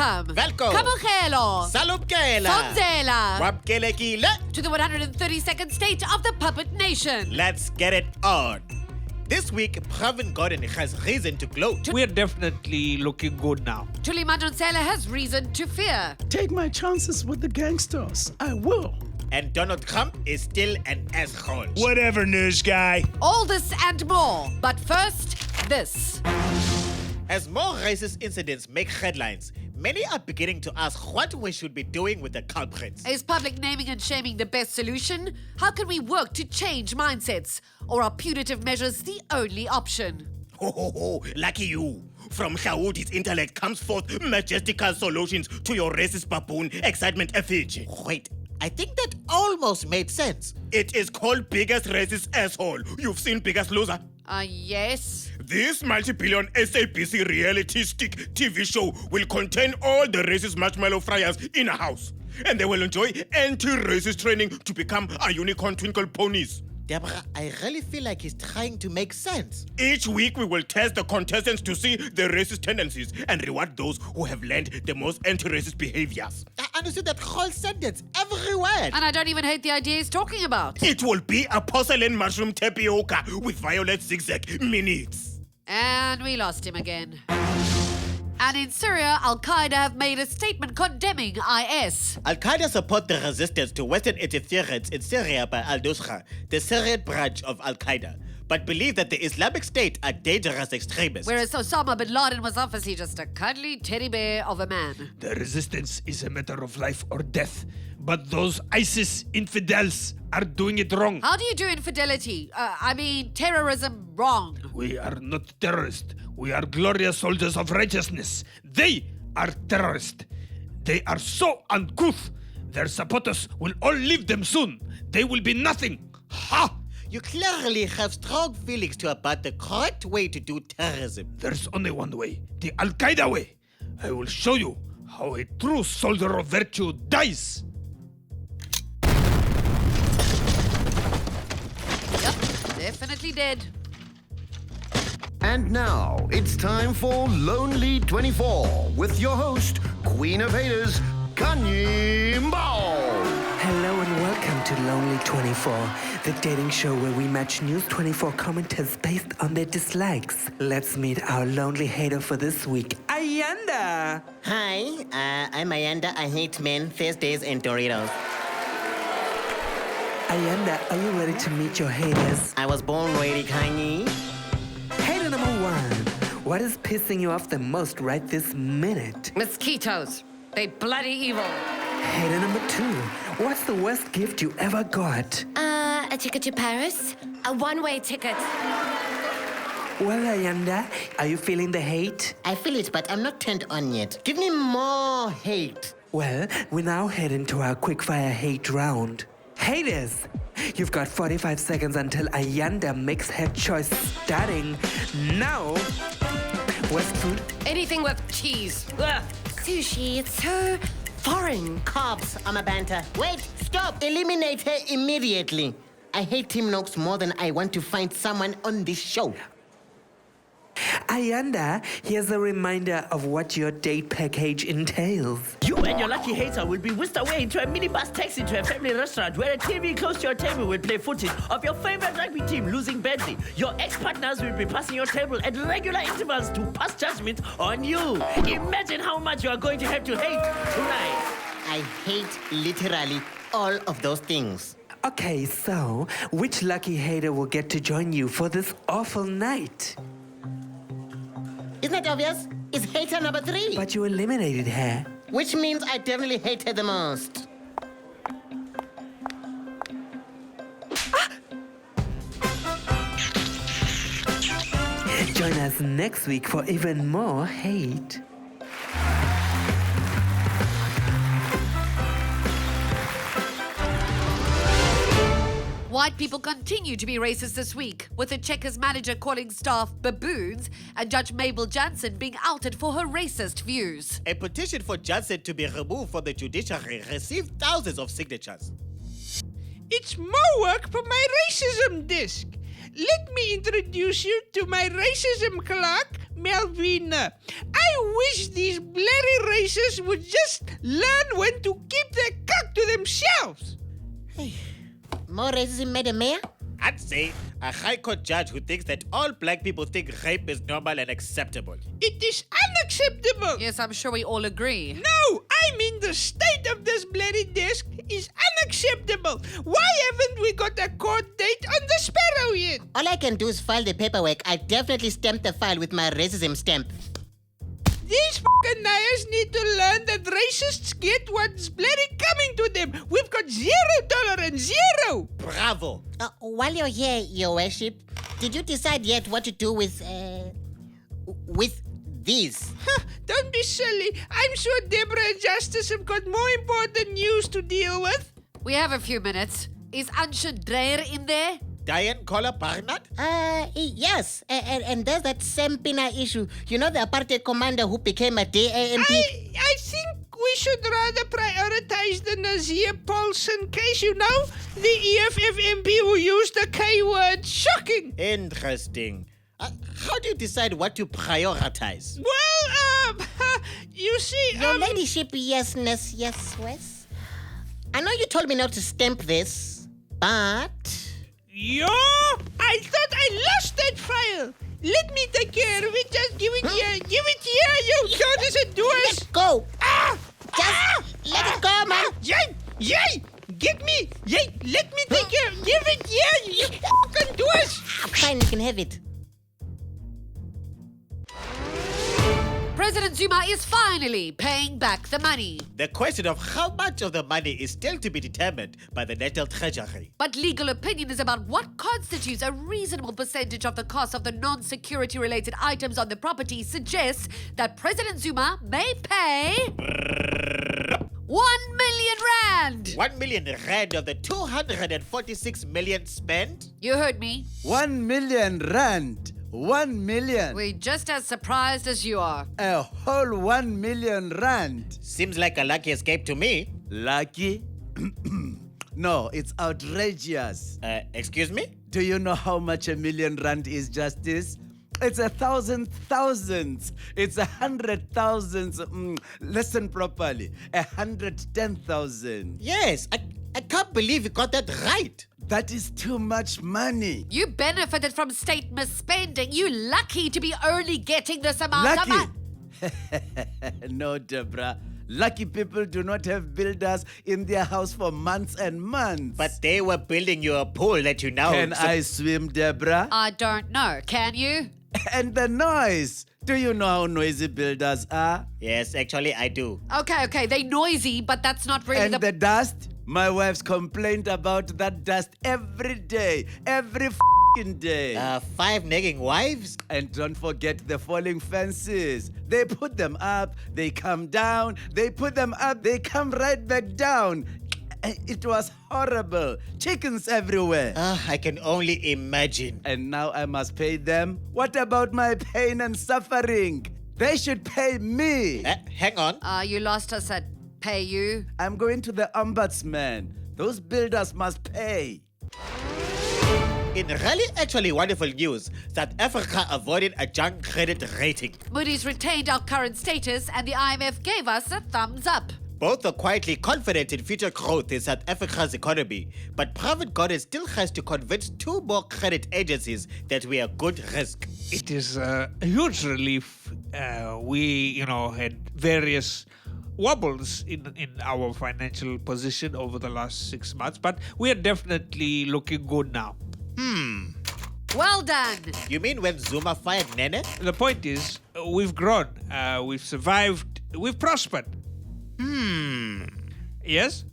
Welcome. Welcome. Kabukelo. Salubkela. Sonzela. Wapkelekile. To the 132nd state of the puppet nation. Let's get it on. This week, Pravin Gordhan has reason to gloat. We're definitely looking good now. Thuli has reason to fear. Take my chances with the gangsters. I will. And Donald Trump is still an asshole. Whatever, news guy. All this and more. But first, this. As more racist incidents make headlines, many are beginning to ask what we should be doing with the culprits. Is public naming and shaming the best solution? How can we work to change mindsets? Or are punitive measures the only option? Ho ho ho, lucky you. From Shawudi's intellect comes forth majestical solutions to your racist baboon excitement effigy. Wait, I think that almost made sense. It is called Biggest Racist Asshole. You've seen Biggest Loser? Yes. This multi-billion SABC reality stick TV show will contain all the racist marshmallow fryers in a house. And they will enjoy anti-racist training to become a unicorn twinkle ponies. Deborah, I really feel like he's trying to make sense. Each week we will test the contestants to see their racist tendencies and reward those who have learned the most anti-racist behaviors. I understood that whole sentence, every word. And I don't even hate the idea he's talking about. It will be a porcelain mushroom tapioca with violet zigzag minutes. And we lost him again. And in Syria, Al-Qaeda have made a statement condemning IS. Al-Qaeda support the resistance to Western interference in Syria by al-Nusra, the Syrian branch of Al-Qaeda, but believe that the Islamic State are dangerous extremists. Whereas Osama bin Laden was obviously just a cuddly teddy bear of a man. The resistance is a matter of life or death. But those ISIS infidels are doing it wrong. How do you do infidelity? Terrorism wrong. We are not terrorists. We are glorious soldiers of righteousness. They are terrorists. They are so uncouth. Their supporters will all leave them soon. They will be nothing. Ha! You clearly have strong feelings about the correct way to do terrorism. There's only one way. The Al-Qaeda way. I will show you how a true soldier of virtue dies. Yep, definitely dead. And now it's time for Lonely 24 with your host, Queen of Haters, Kanye Mbao. Hello and welcome to Lonely 24, the dating show where we match News 24 commenters based on their dislikes. Let's meet our lonely hater for this week, Ayanda. Hi, I'm Ayanda. I hate men, Thursdays, and Doritos. Ayanda, are you ready to meet your haters? I was born ready, Kanye. Hater number one, what is pissing you off the most right this minute? Mosquitoes. They bloody evil. Hater number two, what's the worst gift you ever got? A ticket to Paris. A one-way ticket. Well, Ayanda, are you feeling the hate? I feel it, but I'm not turned on yet. Give me more hate. Well, we now head into our quickfire hate round. Haters, you've got 45 seconds until Ayanda makes her choice starting now. West food? Anything with cheese. Ugh. Sushi, it's so foreign. Cops, I'm a banter. Wait, stop. Eliminate her immediately. I hate Team Nox more than I want to find someone on this show. Ayanda, here's a reminder of what your date package entails. You and your lucky hater will be whisked away into a minibus taxi to a family restaurant where a TV close to your table will play footage of your favorite rugby team losing badly. Your ex-partners will be passing your table at regular intervals to pass judgment on you. Imagine how much you are going to have to hate tonight. I hate literally all of those things. Okay, so which lucky hater will get to join you for this awful night? Isn't that obvious? It's hater number 3. But you eliminated her. Which means I definitely hate her the most. Join us next week for even more hate. White people continue to be racist this week, with the Checkers manager calling staff baboons and Judge Mabel Jansen being outed for her racist views. A petition for Jansen to be removed from the judiciary received thousands of signatures. It's more work for my racism disc. Let me introduce you to my racism clerk, Melvina, I wish these bloody racists would just learn when to keep their cock to themselves. More racism, Madam Mayor? I'd say a High Court judge who thinks that all black people think rape is normal and acceptable. It is unacceptable. Yes, I'm sure we all agree. No, I mean the state of this bloody desk is unacceptable. Why haven't we got a court date on the sparrow yet? All I can do is file the paperwork. I definitely stamped the file with my racism stamp. These fucking liars need to learn that racists get what's bloody coming to them. We've got $0 and zero. Bravo! While you're here, Your Worship, did you decide yet what to do with these? Don't be silly. I'm sure Deborah and Justice have got more important news to deal with. We have a few minutes. Is Ansha Dreyer in there? Diane Collar Barnard? Yes. And there's that Sempina issue. You know, the apartheid commander who became a DAMP? I think we should rather prioritize the Nazir Paulson case, you know? The EFF MP who used the K-word. Shocking. Interesting. How do you decide what to prioritize? Well, you see, Your ladyship, yes. I know you told me not to stamp this, but... I thought I lost that file. Let me take care of it. Just give it here. Give it here, you Jonas and doers. Let go. Just let it go, man. Yay! Get me. Yay! Let me take care. Give it here, you fucking doers. Fine, you can have it. President Zuma is finally paying back the money. The question of how much of the money is still to be determined by the National Treasury. But legal opinion is about what constitutes a reasonable percentage of the cost of the non-security related items on the property suggests that President Zuma may pay 1 million rand. 1 million rand of the 246 million spent? You heard me. 1 million rand. 1 million. We're just as surprised as you are. A whole 1 million rand. Seems like a lucky escape to me. Lucky? No, it's outrageous. Excuse me? Do you know how much 1 million rand is, Justice? It's 1,000 thousands. It's 100 thousands. Listen properly. 110,000. Yes, I can't believe you got that right. That is too much money. You benefited from state misspending. You lucky to be only getting this amount of money. No, Deborah. Lucky people do not have builders in their house for months and months. But they were building you a pool that you now... Can I swim, Deborah? I don't know. Can you? And the noise. Do you know how noisy builders are? Yes, actually I do. Okay. They're noisy, but that's not really and the dust? My wife's complained about that dust every day. Every f***ing day. 5 nagging wives? And don't forget the falling fences. They put them up, they come down. They put them up, they come right back down. It was horrible. Chickens everywhere. I can only imagine. And now I must pay them? What about my pain and suffering? They should pay me. Hang on. You lost us at pay you. I'm going to the ombudsman. Those builders must pay. In really actually wonderful news, South Africa avoided a junk credit rating. Moody's retained our current status and the IMF gave us a thumbs up. Both are quietly confident in future growth in South Africa's economy, but Pravin Gordhan still has to convince 2 more credit agencies that we are good risk. It is a huge relief. We, had various wobbles in our financial position over the last 6 months, but we are definitely looking good now. Well done. You mean when Zuma fired Nene? The point is, we've grown, we've survived, we've prospered. Yes?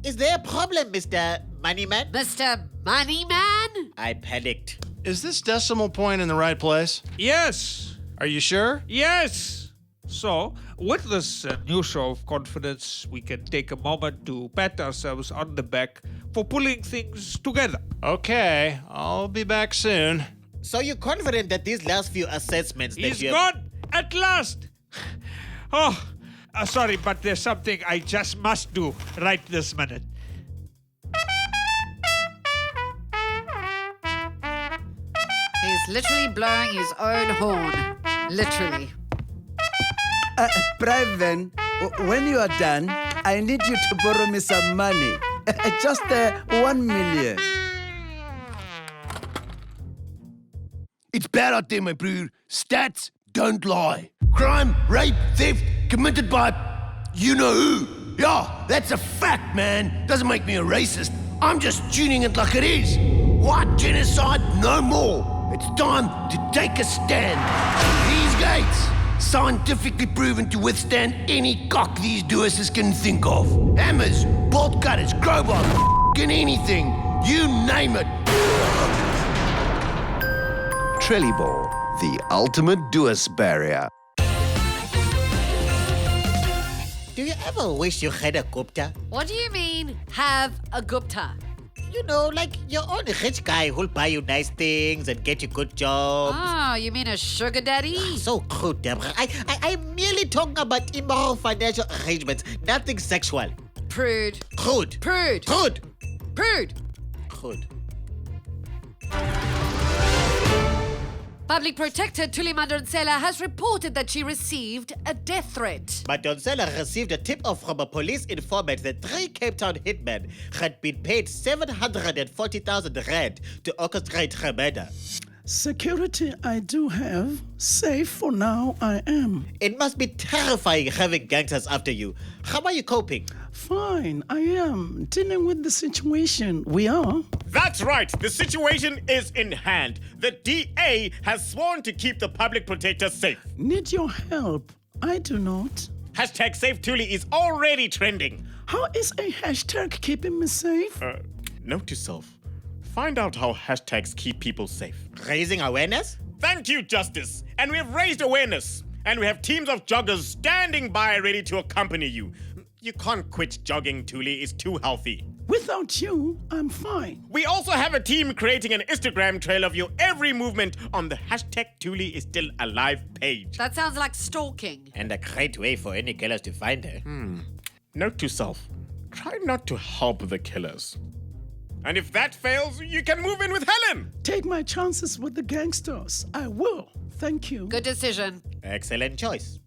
Is there a problem, Mr. Moneyman? Mr. Moneyman? I panicked. Is this decimal point in the right place? Yes. Are you sure? Yes. So, with this new show of confidence, we can take a moment to pat ourselves on the back for pulling things together. Okay, I'll be back soon. So you're confident that these last few assessments that He's gone at last. Sorry, but there's something I just must do right this minute. He's literally blowing his own horn. Literally. Pravin, when you are done, I need you to borrow me some money. Just 1 million. It's bad out there, my bro. Stats don't lie. Crime, rape, theft, committed by you-know-who. Yeah, that's a fact, man. Doesn't make me a racist. I'm just tuning it like it is. White genocide, no more. It's time to take a stand. These gates, scientifically proven to withstand any cock these doers can think of. Hammers, bolt cutters, crowbars, f***ing anything. You name it. Trellyball, the ultimate doers barrier. Do you ever wish you had a Gupta? What do you mean, have a Gupta? You know, like your own rich guy who'll buy you nice things and get you good jobs. Oh, you mean a sugar daddy? So crude, Deborah. I'm merely talking about immoral financial arrangements, nothing sexual. Prude. Crude. Prude. Crude. Prude. Crude. Public Protector Thuli Madonsela has reported that she received a death threat. Madonsela received a tip-off from a police informant that 3 Cape Town hitmen had been paid 740,000 rand to orchestrate her murder. Security I do have. Safe for now I am. It must be terrifying having gangsters after you. How are you coping? Fine, I am. Dealing with the situation. We are. That's right. The situation is in hand. The DA has sworn to keep the public protector safe. Need your help. I do not. Hashtag Save Thuli is already trending. How is a hashtag keeping me safe? Note to self. Find out how hashtags keep people safe. Raising awareness? Thank you, Justice. And we have raised awareness. And we have teams of joggers standing by ready to accompany you. You can't quit jogging, Thuli. It's too healthy. Without you, I'm fine. We also have a team creating an Instagram trail of your every movement on the hashtag Thuli is still alive page. That sounds like stalking. And a great way for any killers to find her. Note to self. Try not to help the killers. And if that fails, you can move in with Helen. Take my chances with the gangsters. I will. Thank you. Good decision. Excellent choice.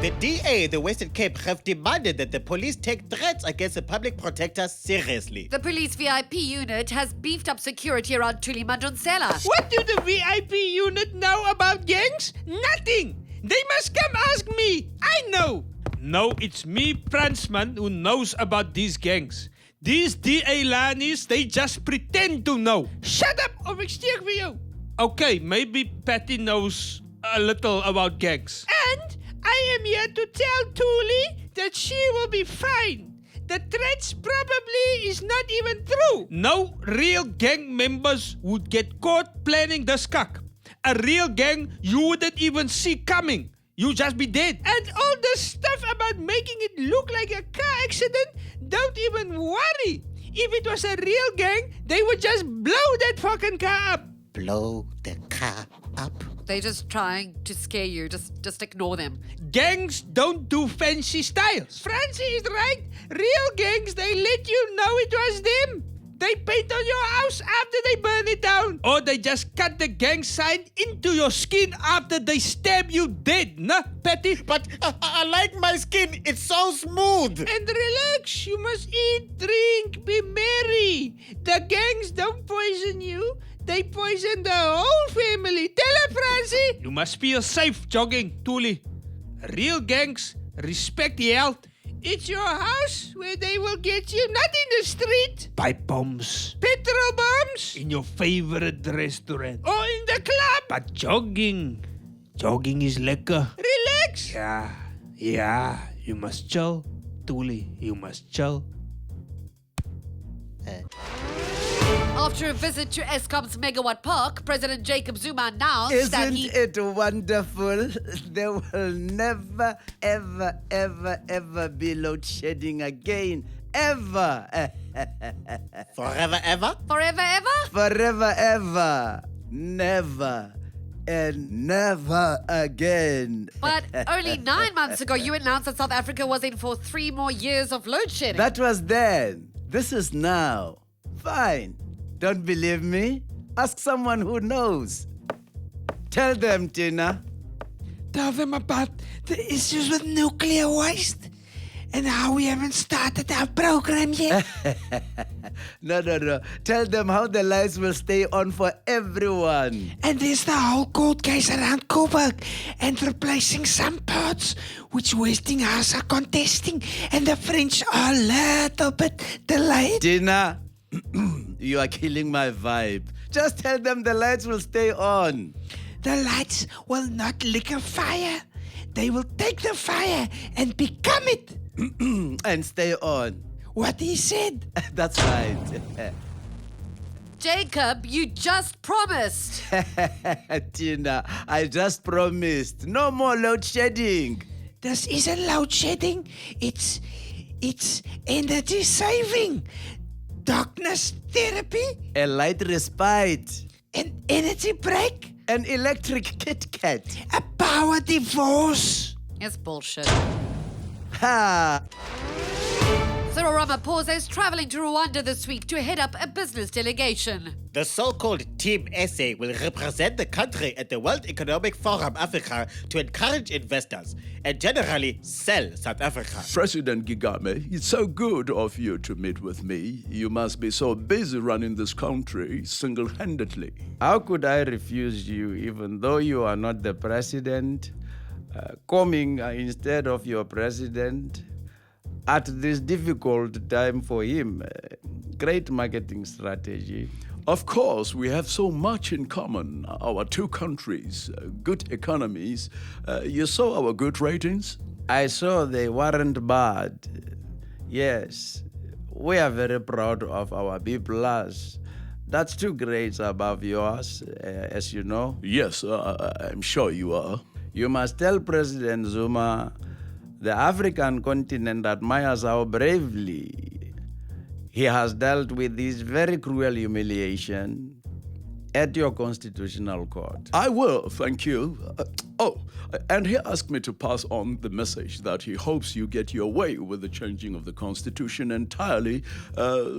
The DA, the Western Cape, have demanded that the police take threats against the public protector seriously. The police VIP unit has beefed up security around Thuli Madonsela. What do the VIP unit know about gangs? Nothing. They must come ask me. I know. No, it's me, Fransman, who knows about these gangs. These DA Lanis, they just pretend to know. Shut up of ek steek vir jou. Okay, maybe Patty knows a little about gangs. And I am here to tell Thuli that she will be fine. The threats probably is not even true. No real gang members would get caught planning this kak. A real gang you wouldn't even see coming. You just be dead. And all this stuff about making it look like a car accident, don't even worry. If it was a real gang, they would just blow that fucking car up. Blow the car up? They're just trying to scare you. Just ignore them. Gangs don't do fancy styles. Francie is right. Real gangs, they let you know it was them. They paint on your house after they burn it down. Or they just cut the gang sign into your skin after they stab you dead, nah, Patty? But I like my skin. It's so smooth. And relax. You must eat, drink, be merry. The gangs don't poison you. They poison the whole family. Tell her, Francie. You must feel safe jogging, Thuli. Real gangs respect health. It's your house where they will get you, not in the street. Pipe bombs. Petrol bombs. In your favorite restaurant. Or in the club. But jogging. Jogging is lekker. Relax. Yeah. You must chill. Thuli, you must chill. After a visit to Eskom's Megawatt Park, President Jacob Zuma announced that Isn't it wonderful? There will never, ever, ever, ever be load shedding again. Ever. Forever, ever? Forever, ever? Forever, ever. Never. And never again. But only 9 months ago, you announced that South Africa was in for 3 more years of load shedding. That was then. This is now. Fine. Don't believe me? Ask someone who knows. Tell them, Tina. Tell them about the issues with nuclear waste and how we haven't started our program yet. No. Tell them how the lights will stay on for everyone. And there's the whole court case around Coburg and replacing some parts, which Westinghouse are contesting, and the French are a little bit delayed. Tina, you are killing my vibe. Just tell them the lights will stay on. The lights will not lick a fire. They will take the fire and become it. And stay on. What he said. That's right. Jacob, you just promised. Tina, I just promised. No more load shedding. This isn't load shedding. It's energy saving. Darkness therapy. A light respite. An energy break. An electric Kit Kat. A power divorce. It's bullshit. Ha! Cyril Ramaphosa is traveling to Rwanda this week to head up a business delegation. The so-called Team SA will represent the country at the World Economic Forum Africa to encourage investors and generally sell South Africa. President Kagame, it's so good of you to meet with me. You must be so busy running this country single-handedly. How could I refuse you even though you are not the president? Coming instead of your president at this difficult time for him. Great marketing strategy. Of course, we have so much in common. Our two countries, good economies. You saw our good ratings? I saw they weren't bad. Yes, we are very proud of our B+. That's 2 grades above yours, as you know. Yes, I'm sure you are. You must tell President Zuma the African continent admires how bravely he has dealt with this very cruel humiliation at your constitutional court. I will, thank you. And he asked me to pass on the message that he hopes you get your way with the changing of the constitution entirely,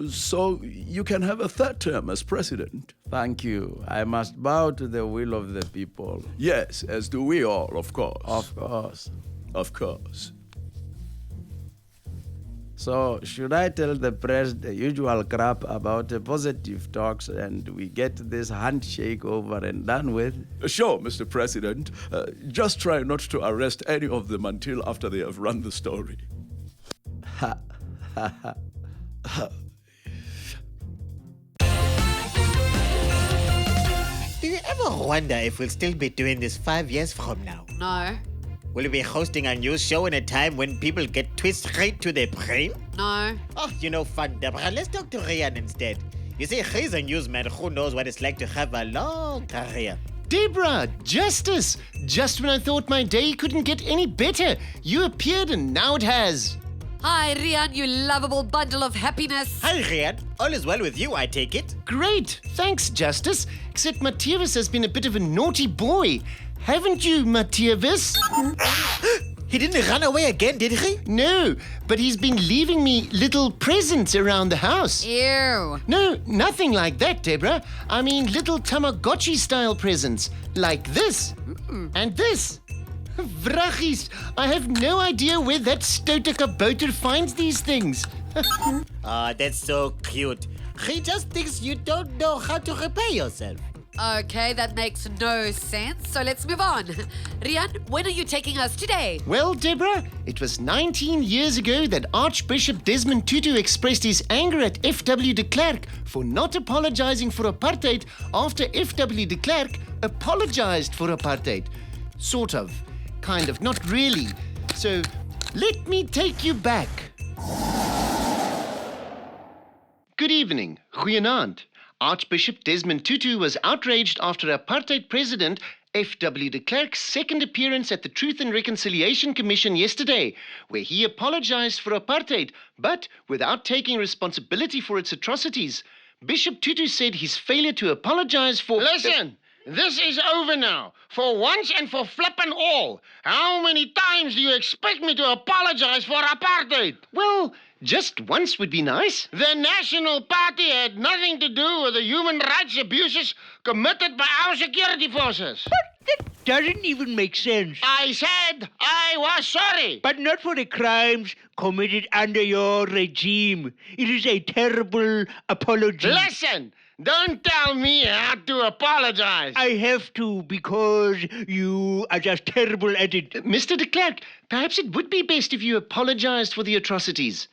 so you can have a 3rd term as president. Thank you. I must bow to the will of the people. Yes, as do we all, of course. Of course. Of course. So, should I tell the press the usual crap about the positive talks and we get this handshake over and done with? Sure, Mr. President. Just try not to arrest any of them until after they have run the story. Do you ever wonder if we'll still be doing this 5 years from now? No. Will we be hosting a news show in a time when people get twisted straight to their brain? No. Oh, you know, fun, Deborah. Let's talk to Rian instead. You see, he's a newsman who knows what it's like to have a long career. Deborah, justice! Just when I thought my day couldn't get any better, you appeared and now it has. Hi, Rian, you lovable bundle of happiness. Hi, Rian. All is well with you, I take it? Great, thanks, Justice. Except Matthias has been a bit of a naughty boy. Haven't you, Matthias? He didn't run away again, did he? No, but he's been leaving me little presents around the house. Ew. No, nothing like that, Deborah. I mean little Tamagotchi-style presents. Like this. And this. Vrachis, I have no idea where that stotekabouter finds these things. That's so cute. He just thinks you don't know how to repay yourself. Okay, that makes no sense. So let's move on. Rian, when are you taking us today? Well, Deborah, it was 19 years ago that Archbishop Desmond Tutu expressed his anger at F.W. de Klerk for not apologizing for apartheid after F.W. de Klerk apologized for apartheid. Sort of. Kind of. Not really. So, let me take you back. Good evening. Goeienaand. Archbishop Desmond Tutu was outraged after apartheid president F.W. de Klerk's second appearance at the Truth and Reconciliation Commission yesterday, where he apologized for apartheid, but without taking responsibility for its atrocities. Bishop Tutu said his failure to apologize for... Listen! this is over now. For once and for flippin' all. How many times do you expect me to apologize for apartheid? Well, just once would be nice. The National Party had nothing to do with the human rights abuses committed by our security forces. Doesn't even make sense. I said I was sorry. But not for the crimes committed under your regime. It is a terrible apology. Listen, don't tell me how to apologize. I have to because you are just terrible at it. Mr. de Klerk, perhaps it would be best if you apologized for the atrocities.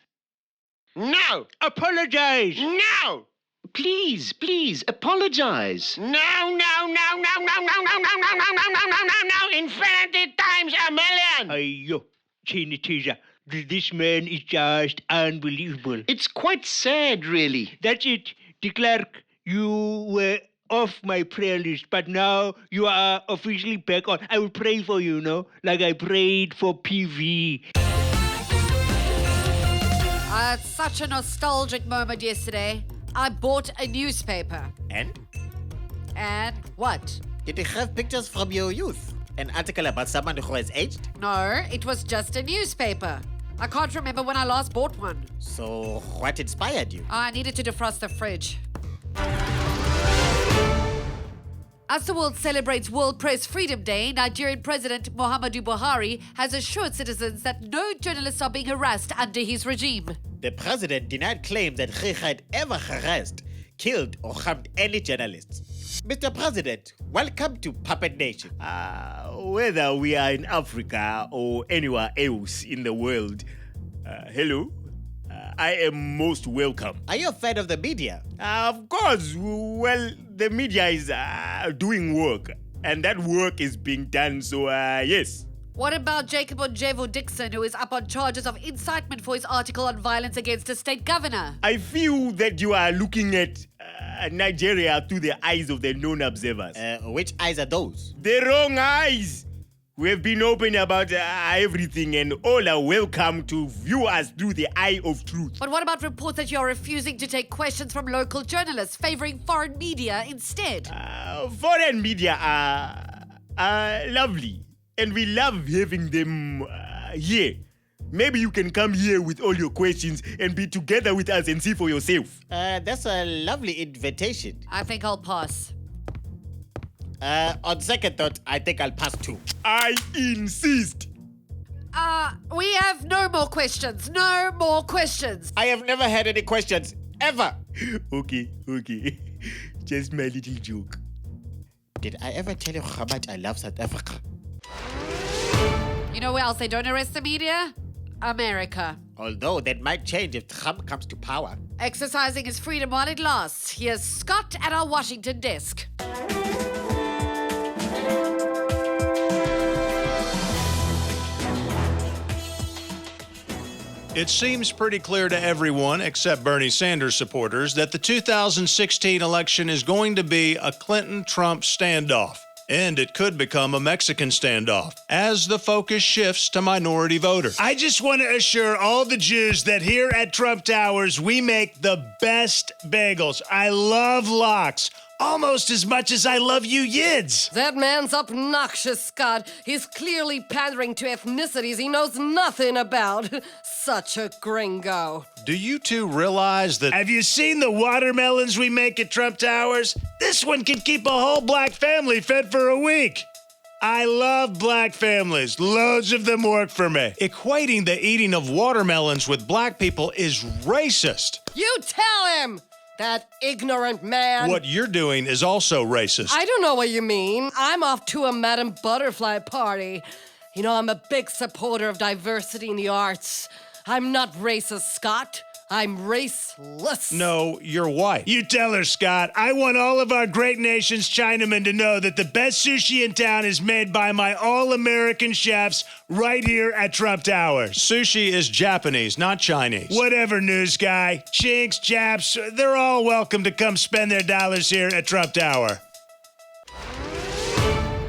No. Apologize. No. Please, please, apologize. No, no, no, no, no, no, no, no, no, no, no, no, no, no, infinity times a million. Ayo, Chinitiza, this man is just unbelievable. It's quite sad, really. That's it. De Klerk, you were off my prayer list, but now you are officially back on. I will pray for you, no? Like I prayed for PV. I had such a nostalgic moment yesterday. I bought a newspaper. And? And what? Did it have pictures from your youth? An article about someone who has aged? No, it was just a newspaper. I can't remember when I last bought one. So, what inspired you? I needed to defrost the fridge. As the world celebrates World Press Freedom Day, Nigerian President Muhammadu Buhari has assured citizens that no journalists are being harassed under his regime. The president denied claims that he had ever harassed, killed, or harmed any journalists. Mr. President, welcome to Puppet Nation. Whether we are in Africa or anywhere else in the world, hello, I am most welcome. Are you a fan of the media? Of course. Well, the media is doing work, and that work is being done, so yes. What about Jacob Dixon, who is up on charges of incitement for his article on violence against a state governor? I feel that you are looking at Nigeria through the eyes of the non-observers. Which eyes are those? The wrong eyes. We have been open about everything, and all are welcome to view us through the eye of truth. But what about reports that you are refusing to take questions from local journalists, favoring foreign media instead? Foreign media are lovely, and we love having them here. Maybe you can come here with all your questions and be together with us and see for yourself. That's a lovely invitation. I think I'll pass. On second thought, I think I'll pass too. I insist. We have no more questions. No more questions. I have never had any questions, ever. Okay. Just my little joke. Did I ever tell you how much I love South Africa? You know where else they don't arrest the media? America. Although that might change if Trump comes to power. Exercising his freedom while it lasts. Here's Scott at our Washington desk. It seems pretty clear to everyone, except Bernie Sanders supporters, that the 2016 election is going to be a Clinton-Trump standoff. And it could become a Mexican standoff, as the focus shifts to minority voters. I just want to assure all the Jews that here at Trump Towers, we make the best bagels. I love lox. Almost as much as I love you yids. That man's obnoxious, Scott. He's clearly pandering to ethnicities he knows nothing about. Such a gringo. Do you two realize that... Have you seen the watermelons we make at Trump Towers? This one can keep a whole black family fed for a week. I love black families. Loads of them work for me. Equating the eating of watermelons with black people is racist. You tell him! That ignorant man. What you're doing is also racist. I don't know what you mean. I'm off to a Madame Butterfly party. You know, I'm a big supporter of diversity in the arts. I'm not racist, Scott. I'm raceless. No, you're white. You tell her, Scott. I want all of our great nation's Chinamen to know that the best sushi in town is made by my all-American chefs right here at Trump Towers. Sushi is Japanese, not Chinese. Whatever, news guy. Chinks, Japs, they're all welcome to come spend their dollars here at Trump Tower.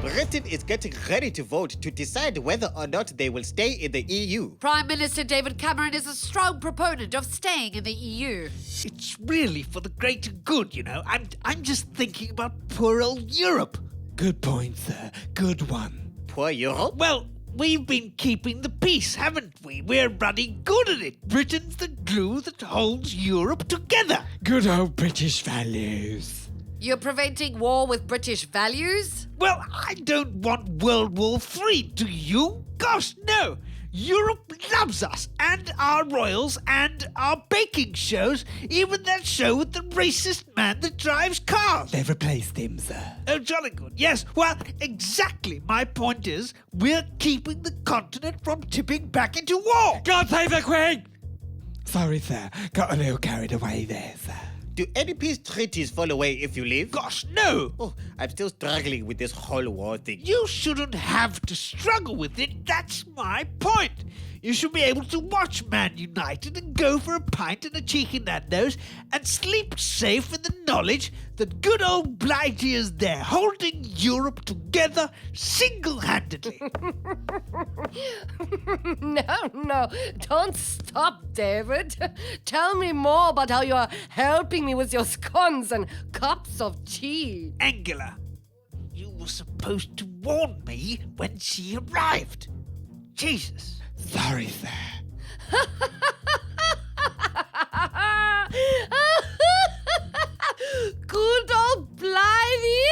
Britain is getting ready to vote to decide whether or not they will stay in the EU. Prime Minister David Cameron is a strong proponent of staying in the EU. It's really for the greater good, you know. I'm just thinking about poor old Europe. Good point, sir. Good one. Poor Europe? Well, we've been keeping the peace, haven't we? We're running good at it. Britain's the glue that holds Europe together. Good old British values. You're preventing war with British values? Well, I don't want World War III, do you? Gosh, no! Europe loves us, and our royals, and our baking shows, even that show with the racist man that drives cars. They've replaced him, sir. Oh, jolly good. Yes, well, exactly. My point is, we're keeping the continent from tipping back into war. God save the Queen! Sorry, sir. Got a little carried away there, sir. Do any peace treaties fall away if you leave? Gosh, no! Oh, I'm still struggling with this whole war thing. You shouldn't have to struggle with it. That's my point. You should be able to watch Man United and go for a pint and a cheeky Nando's and sleep safe in the knowledge that good old Blighty is there holding Europe together single-handedly. No, don't stop, David. Tell me more about how you're helping me with your scones and cups of tea. Angela, you were supposed to warn me when she arrived. Jesus. Sorry, sir. Good old Blighty.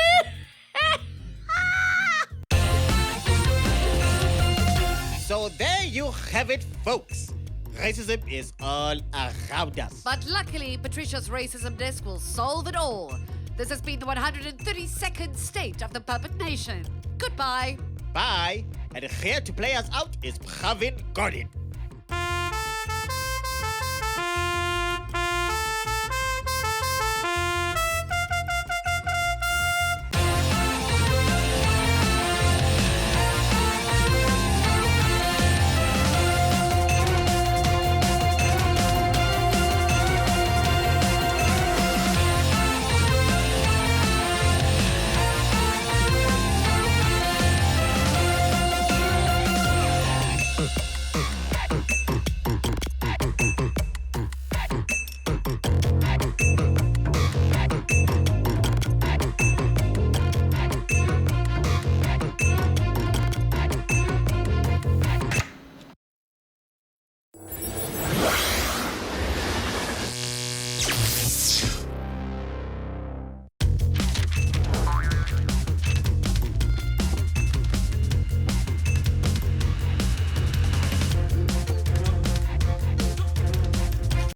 So there you have it, folks. Racism is all around us. But luckily, Patricia's racism desk will solve it all. This has been the 132nd State of the Puppet Nation. Goodbye. Bye. And here to play us out is Pravin Gordhan.